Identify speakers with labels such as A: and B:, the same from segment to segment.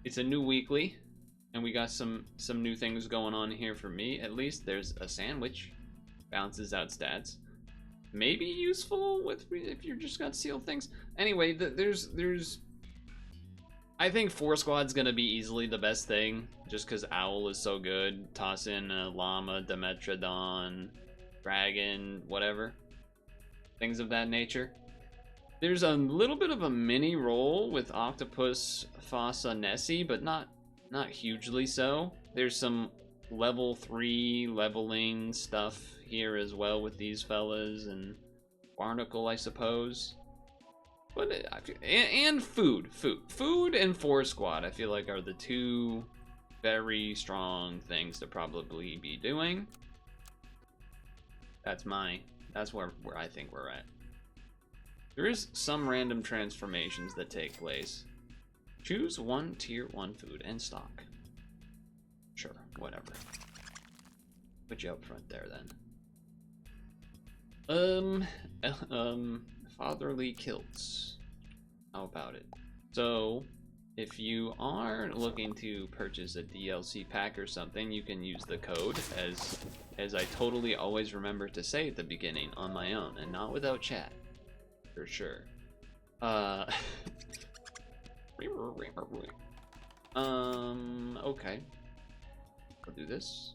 A: it's a new weekly, and we got some new things going on here for me. At least there's a sandwich, balances out stats. Maybe useful with if you're just got sealed things. Anyway, there's I think 4 squad's gonna be easily the best thing, just because Owl is so good. Toss in a Llama, Dimetrodon, Dragon, whatever. Things of that nature. There's a little bit of a mini role with Octopus, Fossa, Nessie, but not hugely so. There's some level 3 leveling stuff here as well with these fellas, and Barnacle, I suppose. But and food and 4 squad, I feel like, are the 2 very strong things to probably be doing. That's where I think we're at. There is some random transformations that take place. Choose 1 tier 1 food and stock. Sure, whatever. Put you up front there then. Fatherly kilts. How about it? So, if you are looking to purchase a DLC pack or something, you can use the code, as I totally always remember to say at the beginning on my own, and not without chat. For sure. Okay. I'll do this.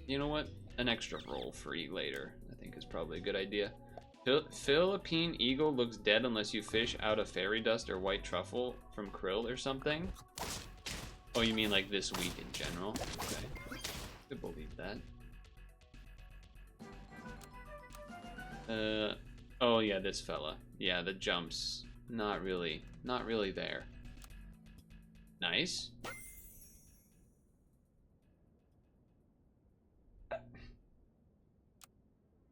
A: You know what? An extra roll free later, I think, is probably a good idea. Philippine Eagle looks dead unless you fish out of fairy dust or white truffle from krill or something. Oh, you mean like this week in general? Okay. I could believe that. Oh yeah, this fella. Yeah, the jumps, not really there. Nice.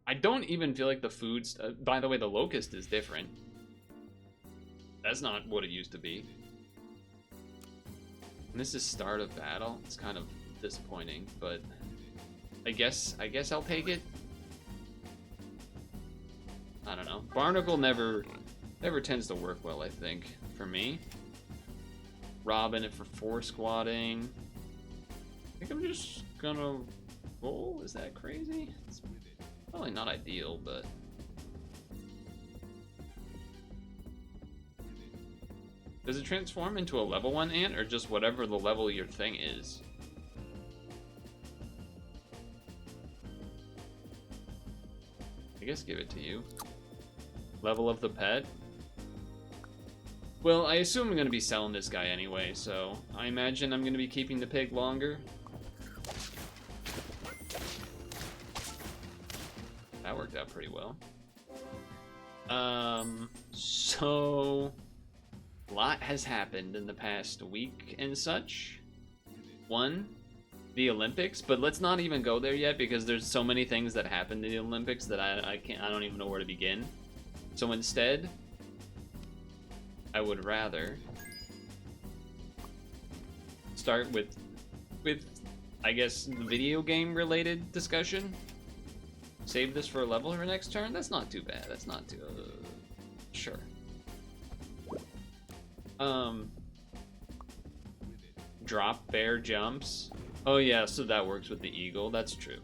A: I don't even feel like the food's, by the way, the locust is different. That's not what it used to be. And this is start of battle. It's kind of disappointing, but I guess I'll take it. I don't know. Barnacle never tends to work well, I think, for me. Robin it for 4 squatting. I think I'm just gonna roll. Is that crazy? It's probably not ideal, but does it transform into a level 1 ant, or just whatever the level your thing is? I guess give it to you. Level of the pet. Well, I assume I'm going to be selling this guy anyway, so I imagine I'm going to be keeping the pig longer. That worked out pretty well. So a lot has happened in the past week and such. 1, the Olympics, but let's not even go there yet because there's so many things that happened in the Olympics that I don't even know where to begin. So instead, I would rather start with I guess the video game related discussion. Save this for a level for next turn. That's not too bad. That's not too sure. Drop bear jumps. Oh yeah, so that works with the eagle. That's true.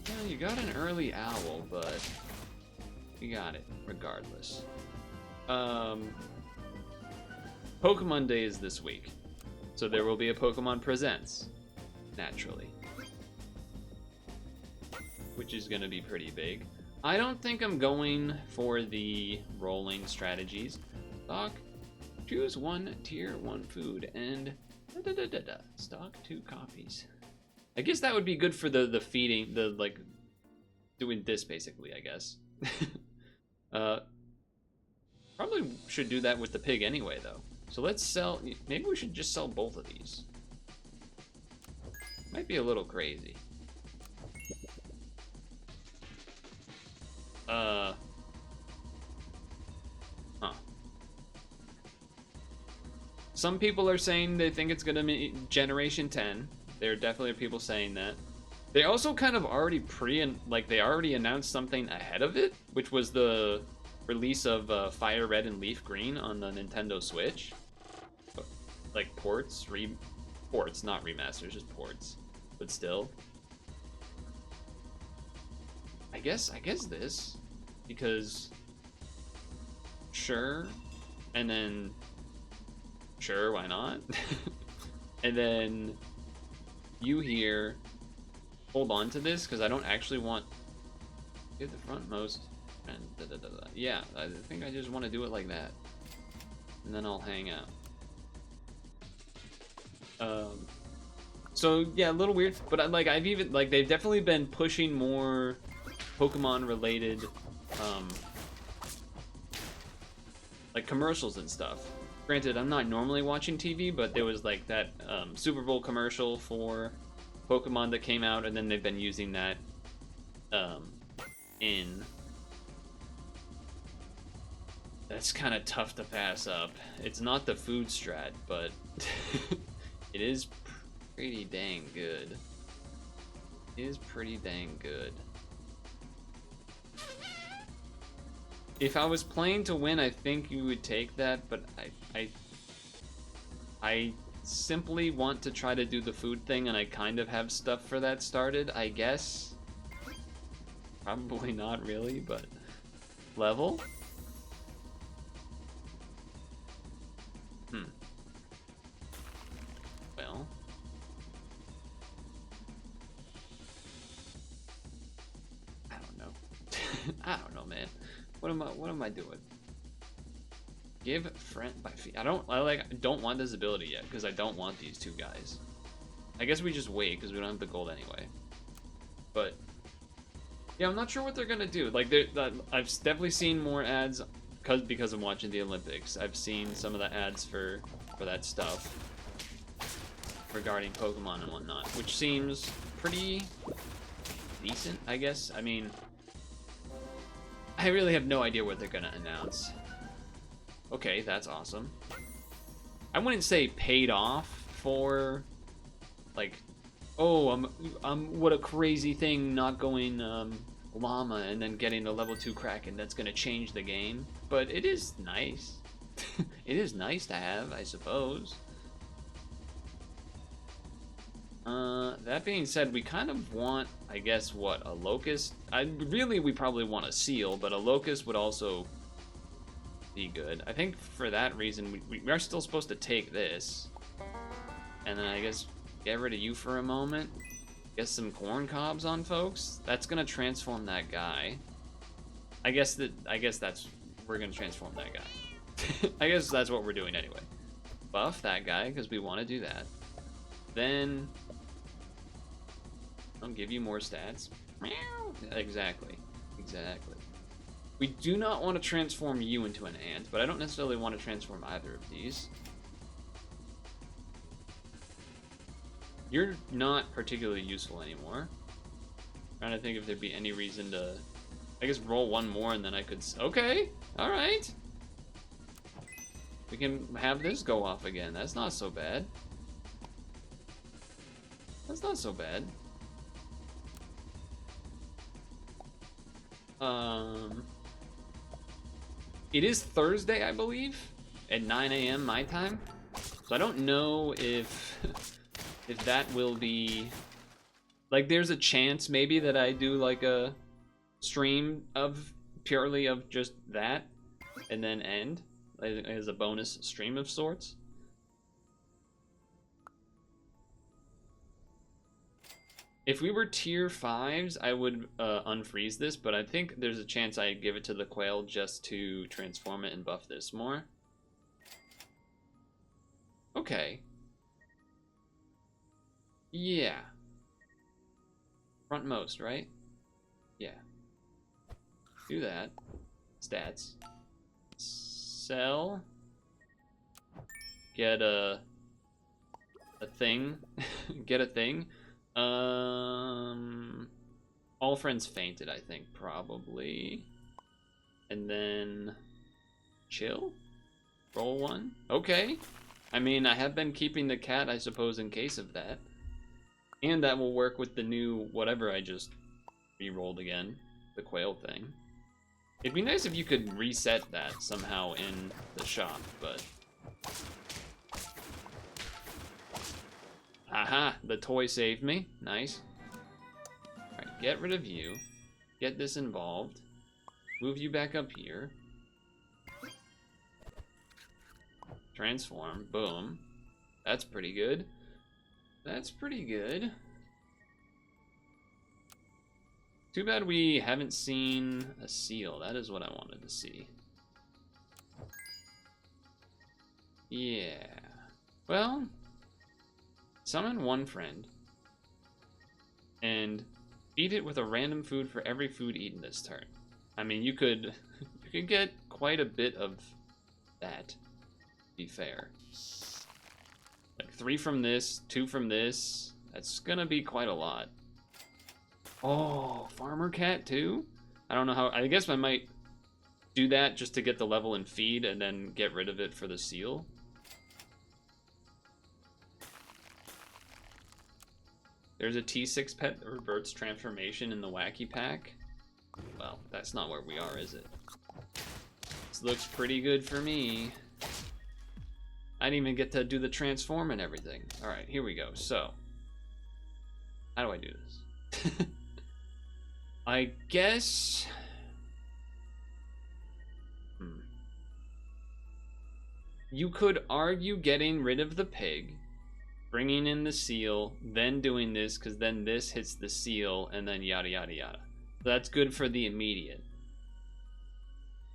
A: Yeah, you got an early owl, but you got it regardless. Pokemon Day is this week, so there will be a Pokemon Presents, naturally, which is gonna be pretty big. I don't think I'm going for the rolling strategies. Stock, choose 1 tier 1 food and stock 2 copies. I guess that would be good for the feeding, the like doing this basically, I guess. Probably should do that with the pig anyway though. So let's sell, maybe we should just sell both of these. Might be a little crazy. Huh. Some people are saying they think it's gonna be Generation 10. There definitely are people saying that. They also kind of already they already announced something ahead of it, which was the release of Fire Red and Leaf Green on the Nintendo Switch. Like ports, not remasters, just ports. But still. I guess this, because sure, and then sure, why not? And then you here hold on to this, because I don't actually want get the frontmost and yeah, I think I just want to do it like that, and then I'll hang out. So yeah, a little weird, but I've even they've definitely been pushing more Pokemon related like commercials and stuff. Granted, I'm not normally watching TV, but there was like that Super Bowl commercial for Pokemon that came out, and then they've been using that in. That's kind of tough to pass up. It's not the food strat, but it is pretty dang good. It is pretty dang good. If I was playing to win, I think you would take that, but I simply want to try to do the food thing, and I kind of have stuff for that started, I guess. Probably not really, but level? Well. I don't know. I don't know, man. What am I doing? Give friend by fee. I don't want this ability yet, because I don't want these two guys. I guess we just wait, because we don't have the gold anyway. But yeah, I'm not sure what they're gonna do. Like, I've definitely seen more ads because I'm watching the Olympics. I've seen some of the ads for that stuff regarding Pokemon and whatnot, which seems pretty decent, I guess. I mean, I really have no idea what they're gonna announce. Okay, that's awesome. I wouldn't say paid off for, like, oh, I'm what a crazy thing not going llama and then getting a level 2 Kraken. That's gonna change the game. But it is nice. It is nice to have, I suppose. That being said, we kind of want, I guess, what, a Locust? We probably want a Seal, but a Locust would also be good. I think for that reason, we are still supposed to take this. And then I guess get rid of you for a moment. Get some corn cobs on folks. That's gonna transform that guy. I guess we're gonna transform that guy. I guess that's what we're doing anyway. Buff that guy, because we want to do that. Then I'll give you more stats. Exactly. We do not want to transform you into an ant, but I don't necessarily want to transform either of these. You're not particularly useful anymore. I'm trying to think if there'd be any reason to, I guess, roll one more and then I could, okay, all right. We can have this go off again. That's not so bad. That's not so bad. It is Thursday, I believe, at 9 a.m. my time. So I don't know if that will be, like, there's a chance maybe that I do like a stream of purely of just that and then end as a bonus stream of sorts. If we were tier 5s, I would unfreeze this, but I think there's a chance I give it to the Quail just to transform it and buff this more. Okay. Yeah. Frontmost, right? Yeah. Do that. Stats. Sell. Get a thing. Get a thing. All friends fainted, I think, probably. And then chill? Roll one? Okay. I mean, I have been keeping the cat, I suppose, in case of that. And that will work with the new whatever I just re-rolled again, the quail thing. It'd be nice if you could reset that somehow in the shop, but... Aha! The toy saved me. Nice. Alright, get rid of you. Get this involved. Move you back up here. Transform. Boom. That's pretty good. That's pretty good. Too bad we haven't seen a seal. That is what I wanted to see. Yeah. Well, summon one friend and feed it with a random food for every food eaten this turn. I mean, you could get quite a bit of that, to be fair. Like 3 from this, 2 from this. That's gonna be quite a lot. Oh, farmer cat too? I don't know how, I guess I might do that just to get the level and feed and then get rid of it for the seal. There's a T6 pet that reverts transformation in the wacky pack. Well, that's not where we are, is it? This looks pretty good for me. I didn't even get to do the transform and everything. Alright, here we go. So, how do I do this? I guess... You could argue getting rid of the pig, bringing in the seal, then doing this, because then this hits the seal, and then yada yada yada. That's good for the immediate,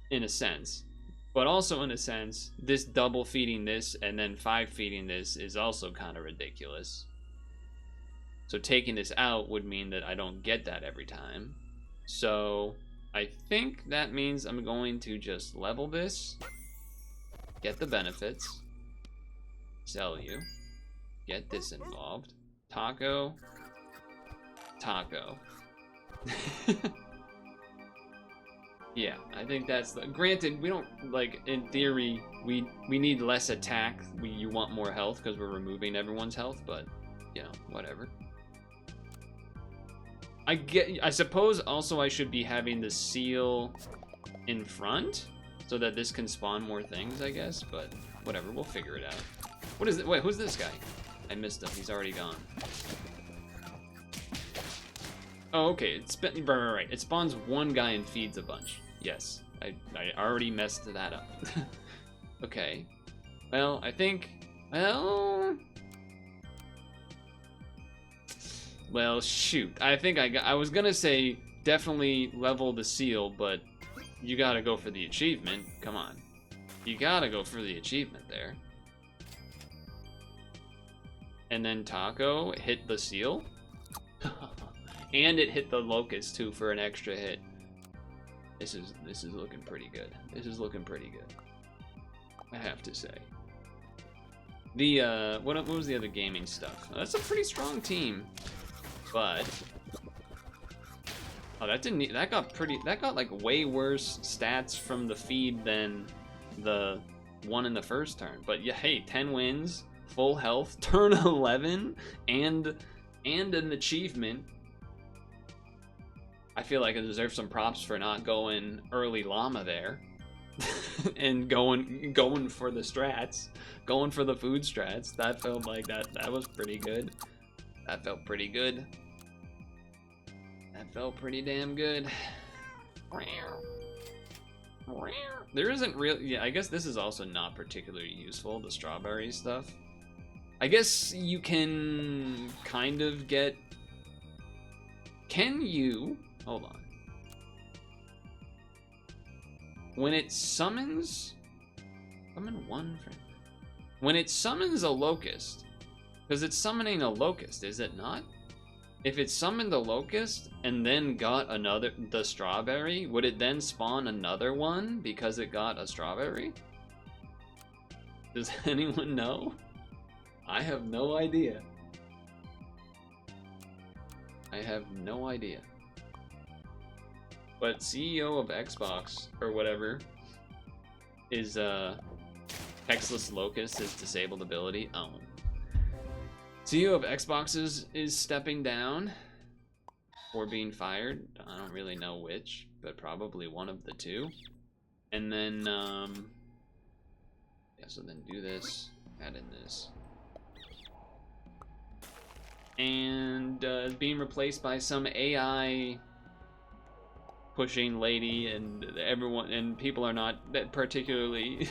A: in a sense. But also in a sense, this double feeding this and then 5 feeding this is also kind of ridiculous. So taking this out would mean that I don't get that every time. So I think that means I'm going to just level this, get the benefits, sell you, get this involved, taco, taco. Yeah, I think that's the, granted, we don't, like, in theory, we need less attack, you want more health because we're removing everyone's health, but, you know, whatever. I suppose also I should be having the seal in front so that this can spawn more things, I guess, but whatever, we'll figure it out. What is it? Wait, who's this guy? I missed him, he's already gone. Oh, okay, right. It spawns one guy and feeds a bunch. Yes, I already messed that up. Okay. Well, I think, well, shoot. I think I was gonna say definitely level the seal, but you gotta go for the achievement. Come on. You gotta go for the achievement there. And then Taco hit the seal. And it hit the locust too for an extra hit. This is looking pretty good. This is looking pretty good, I have to say. The what was the other gaming stuff? That's a pretty strong team, but oh, that got like way worse stats from the feed than the one in the first turn. But yeah, hey, 10 wins, full health, turn 11, and an achievement. I feel like I deserve some props for not going early llama there. And going for the strats, going for the food strats. That felt like that was pretty good. That felt pretty good. That felt pretty damn good. There isn't really, yeah, I guess this is also not particularly useful, the strawberry stuff. I guess you can kind of get, can you, hold on. When it summons, summon one friend. When it summons a locust, because it's summoning a locust, is it not? If it summoned a locust and then got the strawberry, would it then spawn another one because it got a strawberry? Does anyone know? I have no idea. I have no idea. But CEO of Xbox, or whatever, is, Hexless Locust is disabled ability. Oh. CEO of Xboxes is stepping down or being fired. I don't really know which, but probably one of the two. And then, yeah, so then do this, add in this. And being replaced by some AI pushing lady, and everyone and people are not particularly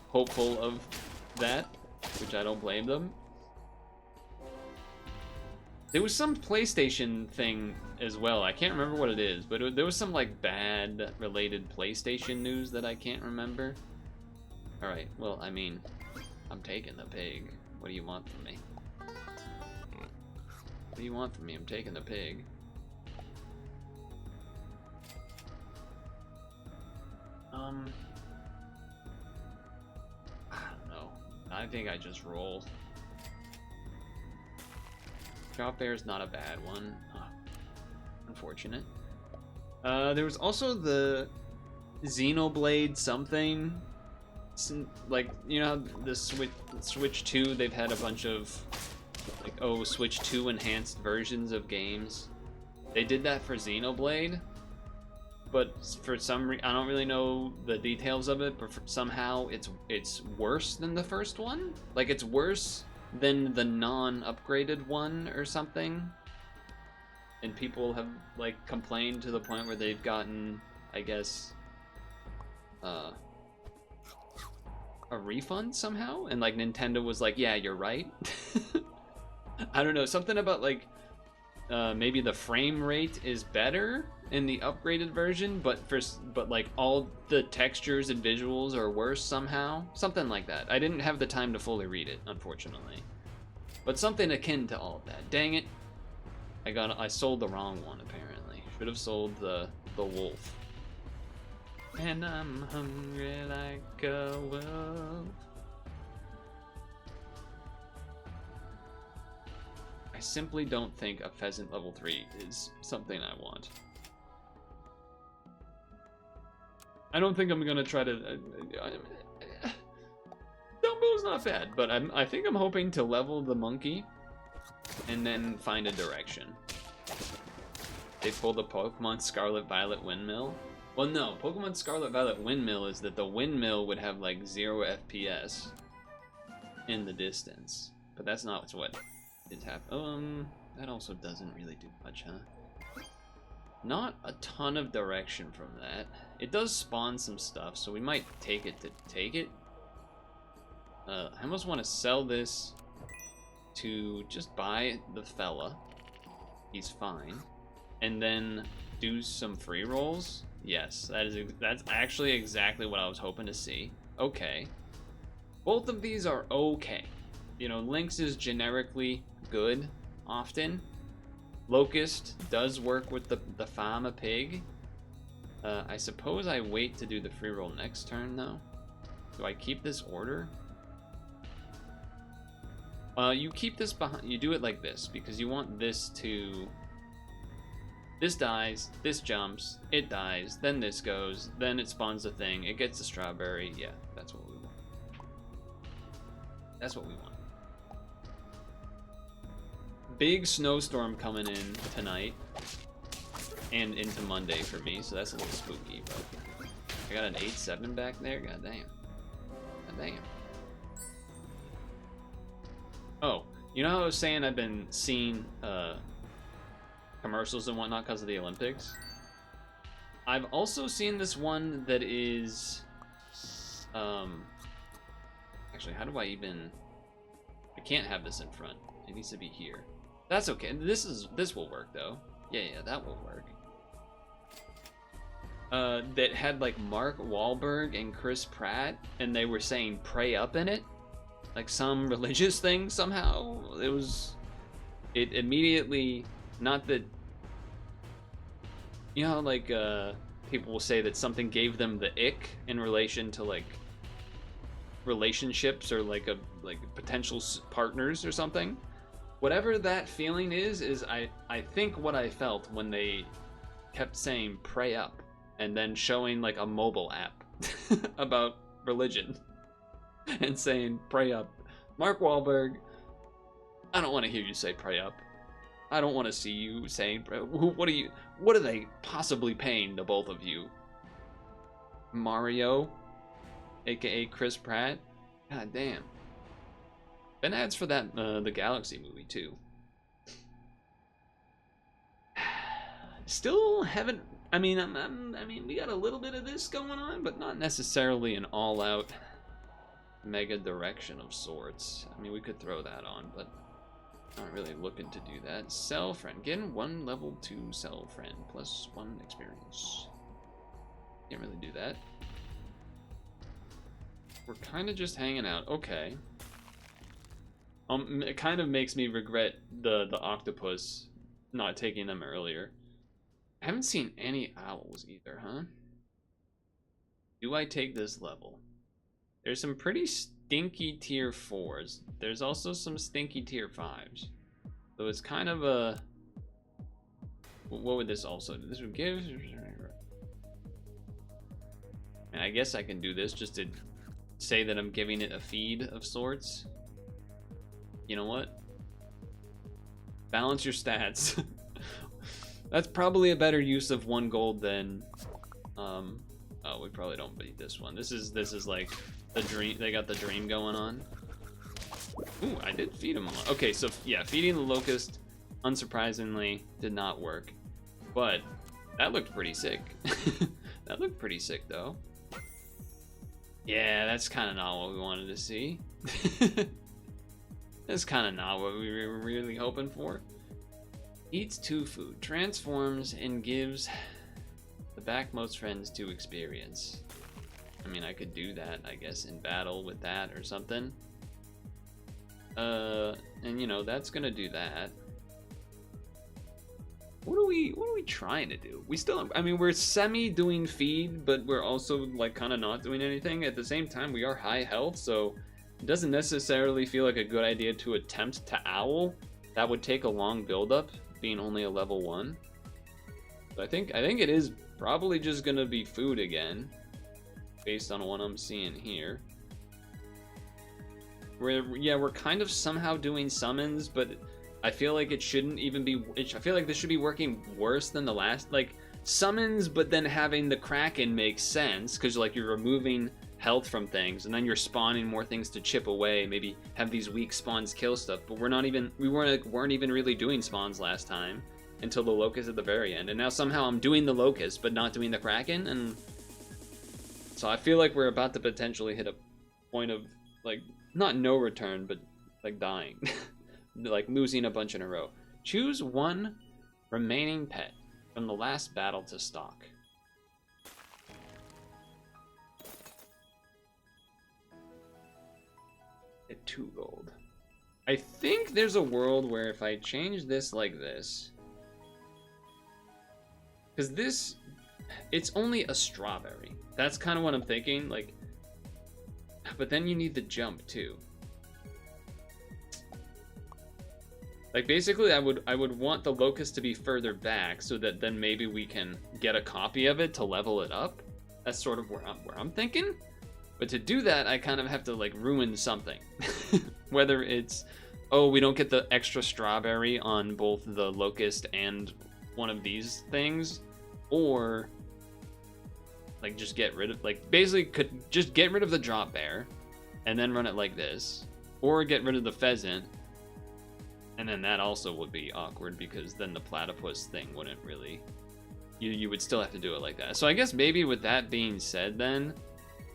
A: hopeful of that, which I don't blame them. There was some PlayStation thing as well. I can't remember what it is, but there was some like bad related PlayStation news that I can't remember. All right, well, I mean, I'm taking the pig. What do you want from me? What do you want from me? I'm taking the pig. I don't know. I think I just roll. Drop bear is not a bad one. Unfortunate. There was also the Xenoblade something. Like, you know, the Switch 2, they've had a bunch of like, oh, Switch 2 enhanced versions of games. They did that for Xenoblade, but for some reason, I don't really know the details of it, but somehow it's worse than the first one. Like, it's worse than the non-upgraded one or something. And people have like complained to the point where they've gotten, I guess, a refund somehow, and like Nintendo was like, yeah, you're right. I don't know, something about like maybe the frame rate is better in the upgraded version, but like all the textures and visuals are worse somehow, something like that. I didn't have the time to fully read it, unfortunately, but something akin to all of that. Dang it, I sold the wrong one apparently. Should have sold the wolf. And I'm hungry like a wolf. I simply don't think a pheasant level 3 is something I want. I don't think I'm gonna try to... Dumbo's not bad, but I think I'm hoping to level the monkey and then find a direction. They pulled the Pokemon Scarlet Violet Windmill. Well, no, Pokemon Scarlet Violet Windmill is that the windmill would have like 0 FPS in the distance, but that's not what is happening. That also doesn't really do much, huh? Not a ton of direction from that. It does spawn some stuff, so we might take it to take it. I almost want to sell this to just buy the fella. He's fine, and then do some free rolls. Yes, that's actually exactly what I was hoping to see. Okay. Both of these are okay. You know, Lynx is generically good often. Locust does work with the Fama pig. I suppose I wait to do the free roll next turn though. Do I keep this order? You keep this behind, you do it like this because you want this to... This dies, this jumps, it dies, then this goes, then it spawns a thing, it gets a strawberry. Yeah, that's what we want. That's what we want. Big snowstorm coming in tonight and into Monday for me, so that's a little spooky, but I got an 8-7 back there. God damn. God damn. Oh, you know how I was saying I've been seeing commercials and whatnot because of the Olympics? I've also seen this one that is actually, how do I even... I can't have this in front. It needs to be here. That's okay. This will work though. Yeah, that will work. That had like Mark Wahlberg and Chris Pratt, and they were saying "pray up" in it, like some religious thing somehow. It immediately, not that, you know, like people will say that something gave them the ick in relation to like relationships or like potential partners or something. Whatever that feeling is I think what I felt when they kept saying "pray up" and then showing like a mobile app about religion and saying "pray up." Mark Wahlberg, I don't want to hear you say pray up. I don't want to see you saying pray. What are they possibly paying the both of you? Mario, aka Chris Pratt. God damn. Been ads for that the Galaxy movie too. Still haven't. I mean, I mean, we got a little bit of this going on, but not necessarily an all-out mega direction of sorts. I mean, we could throw that on, but not really looking to do that. Sell friend, getting 1 level 2 sell friend plus 1 experience. Can't really do that. We're kind of just hanging out. Okay. It kind of makes me regret the octopus not taking them earlier. I haven't seen any owls either, huh? Do I take this level? There's some pretty stinky tier 4s. There's also some stinky tier 5s. So it's kind of a... What would this also do? This would give... And I guess I can do this just to say that I'm giving it a feed of sorts. You know what? Balance your stats. That's probably a better use of 1 gold than oh, we probably don't beat this one. This is like the dream. They got the dream going on. Ooh, I did feed him a lot. Okay, so yeah, feeding the locust unsurprisingly did not work. But that looked pretty sick. That looked pretty sick though. Yeah, that's kind of not what we wanted to see. That's kind of not what we were really hoping for. Eats 2 food, transforms, and gives the backmost friends 2 experience. I mean, I could do that, I guess, in battle with that or something. And you know, that's gonna do that. What are we trying to do? We still, I mean, we're semi doing feed, but we're also like kind of not doing anything. At the same time, we are high health, so it doesn't necessarily feel like a good idea to attempt to owl. That would take a long build-up, being only a level 1. So I think it is probably just gonna be food again, based on what I'm seeing here. We're kind of somehow doing summons, but I feel like it shouldn't even be. I feel like this should be working worse than the last. Like summons, but then having the Kraken makes sense because like you're removing health from things, and then you're spawning more things to chip away. Maybe have these weak spawns kill stuff, but we weren't even really doing spawns last time until the locust at the very end, and now somehow I'm doing the locust but not doing the Kraken, and so I feel like we're about to potentially hit a point of like not no return, but like dying. Like losing a bunch in a row. Choose 1 remaining pet from the last battle to stock. At 2 gold. I think there's a world where if I change this like this, because this, it's only a strawberry. That's kind of what I'm thinking. Like, but then you need the jump too. Like basically, I would want the locust to be further back so that then maybe we can get a copy of it to level it up. That's sort of where I'm thinking. But to do that, I kind of have to like ruin something. Whether it's, oh, we don't get the extra strawberry on both the locust and one of these things, or like just get rid of, like basically could just get rid of the drop bear and then run it like this, or get rid of the pheasant. And then that also would be awkward because then the platypus thing wouldn't really... You would still have to do it like that. So I guess maybe with that being said then,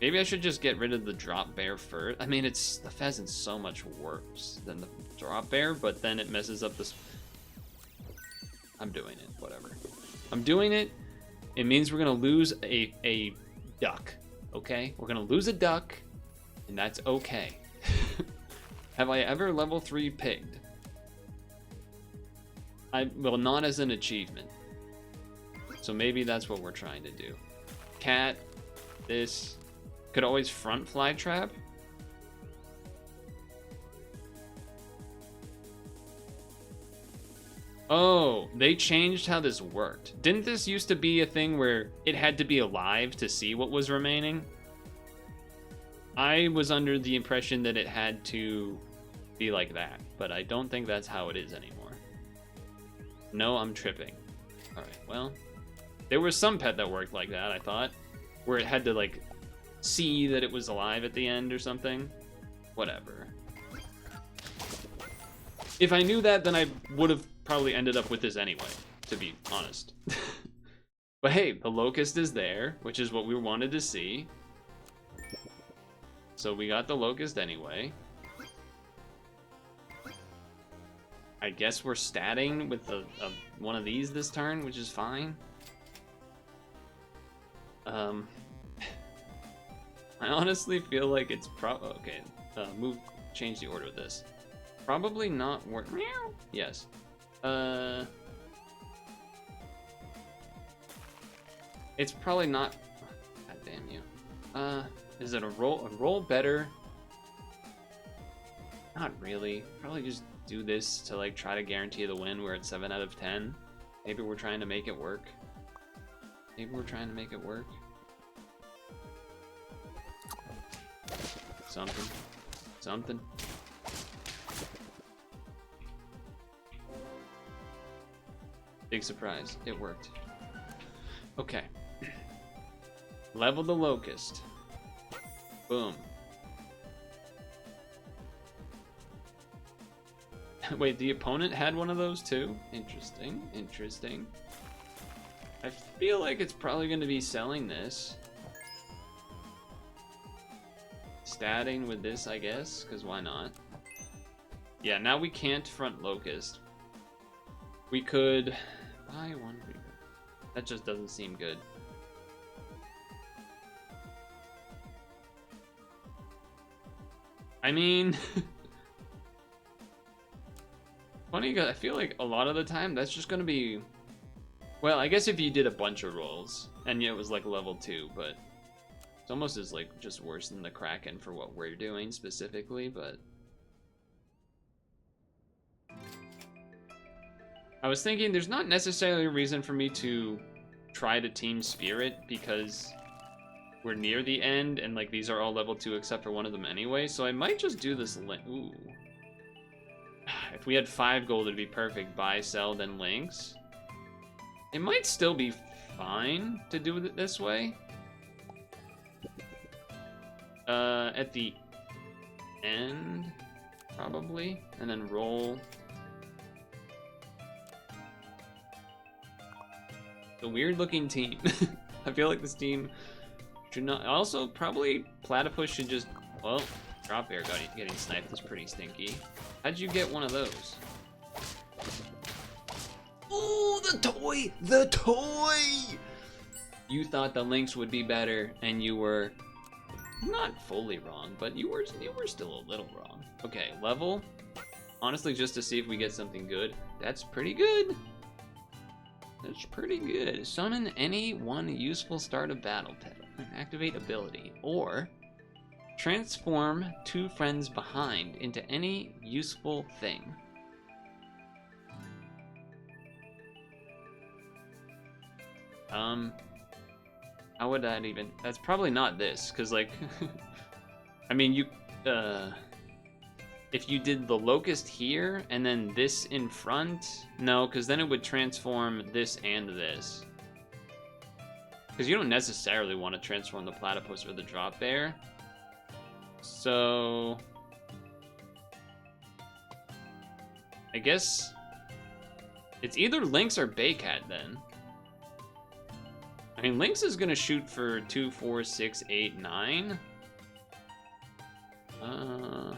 A: maybe I should just get rid of the drop bear first. I mean, the pheasant's so much worse than the drop bear, but then it messes up this... I'm doing it, whatever. I'm doing it. It means we're going to lose a duck, okay? We're going to lose a duck, and that's okay. Have I ever level 3 pigged? Well, not as an achievement. So maybe that's what we're trying to do. Cat, this, could always front fly trap. Oh, they changed how this worked. Didn't this used to be a thing where it had to be alive to see what was remaining? I was under the impression that it had to be like that, but I don't think that's how it is anymore. No, I'm tripping. Alright, well, there was some pet that worked like that, I thought, where it had to, like, see that it was alive at the end or something. Whatever. If I knew that, then I would have probably ended up with this anyway, to be honest. But hey, the locust is there, which is what we wanted to see. So we got the locust anyway. I guess we're statting with one of these this turn, which is fine. I honestly feel like it's okay. Change the order of this. Probably not worth. Yes. It's probably not. God damn you. Is it a roll better? Not really. Probably just do this to like try to guarantee the win. We're at 7 out of 10. Maybe we're trying to make it work. Maybe we're trying to make it work. Something. Something. Big surprise. It worked. Okay. Level the locust. Boom. Wait, the opponent had one of those too? Interesting. Interesting. I feel like it's probably going to be selling this. Statting with this, I guess, because why not? Yeah, now we can't front locust. We could buy one. That just doesn't seem good. I mean, funny, I feel like a lot of the time that's just gonna be, well, I guess if you did a bunch of rolls and it was like level 2, but it's almost as like just worse than the Kraken for what we're doing specifically, but I was thinking there's not necessarily a reason for me to try to team Spirit because we're near the end and like these are all level 2 except for one of them anyway, so I might just do this ooh. If we had 5 gold it'd be perfect. Buy, sell, then links. It might still be fine to do it this way. At the end, probably, and then roll. The weird looking team. I feel like this team should not. Also, probably Platypus should just. Well, Drop Bear getting sniped is pretty stinky. How'd you get one of those? Ooh, the toy! The toy! You thought the links would be better, and you were not fully wrong, but you were still a little wrong. Okay, level. Honestly, just to see if we get something good. That's pretty good. That's pretty good. Summon any one useful start of battle pet. Activate ability. Or transform 2 friends behind into any useful thing. How would that even... That's probably not this, because, like... I mean, you... If you did the locust here, and then this in front... No, because then it would transform this and this. Because you don't necessarily want to transform the platypus or the drop bear. So... I guess... It's either Lynx or Baycat, then. I mean, Lynx is gonna shoot for 2, 4, 6, 8, 9. And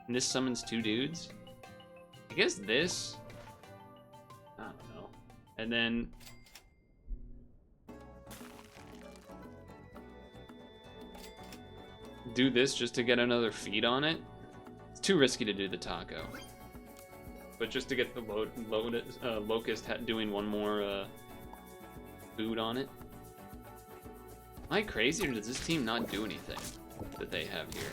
A: this summons 2 dudes. I guess this. I don't know. And then do this just to get another feed on it. It's too risky to do the taco. But just to get the locust doing one more food on it. Am I crazy, or does this team not do anything that they have here?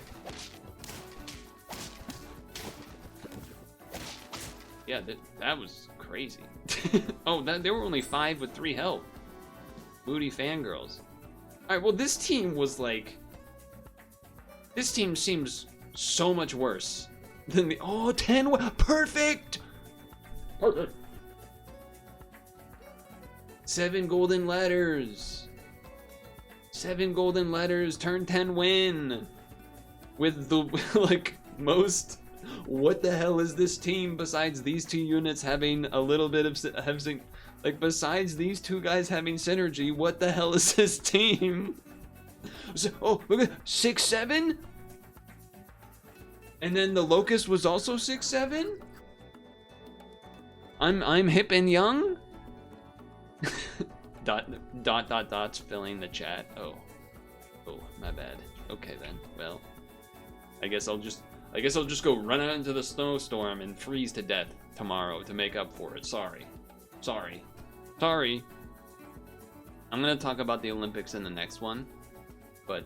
A: Yeah, that was crazy. Oh, there were only 5 with 3 health. Moody fangirls. Alright, well this team was like... This team seems so much worse than the... Oh, 10... Perfect! Perfect! 7 golden letters. 7 golden letters. Turn 10 win. With the, like, most... What the hell is this team besides these 2 units having a little bit of... Like, besides these 2 guys having synergy, what the hell is this team? Oh, look at 6-7? And then the Locust was also 6-7? I'm hip and young? Dots filling the chat. Oh, my bad. Okay then. Well, I guess I'll just go run out into the snowstorm and freeze to death tomorrow to make up for it. Sorry. I'm gonna talk about the Olympics in the next one, but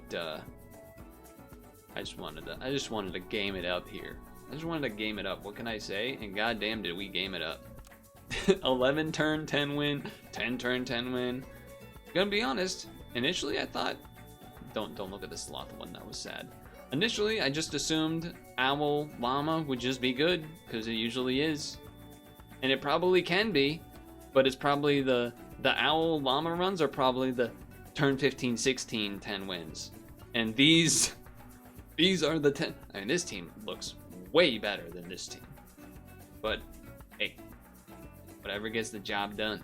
A: I just wanted to game it up here. I just wanted to game it up. What can I say? And goddamn, did we game it up? 11 turn, 10 win, 10 turn, 10 win. Gonna be honest, initially I thought, don't look at the sloth one, that was sad. Initially, I just assumed Owl Llama would just be good, because it usually is. And it probably can be, but it's probably the Owl Llama runs are probably the turn 15, 16, 10 wins. And these are the 10. I mean, this team looks way better than this team. But, hey, whatever gets the job done.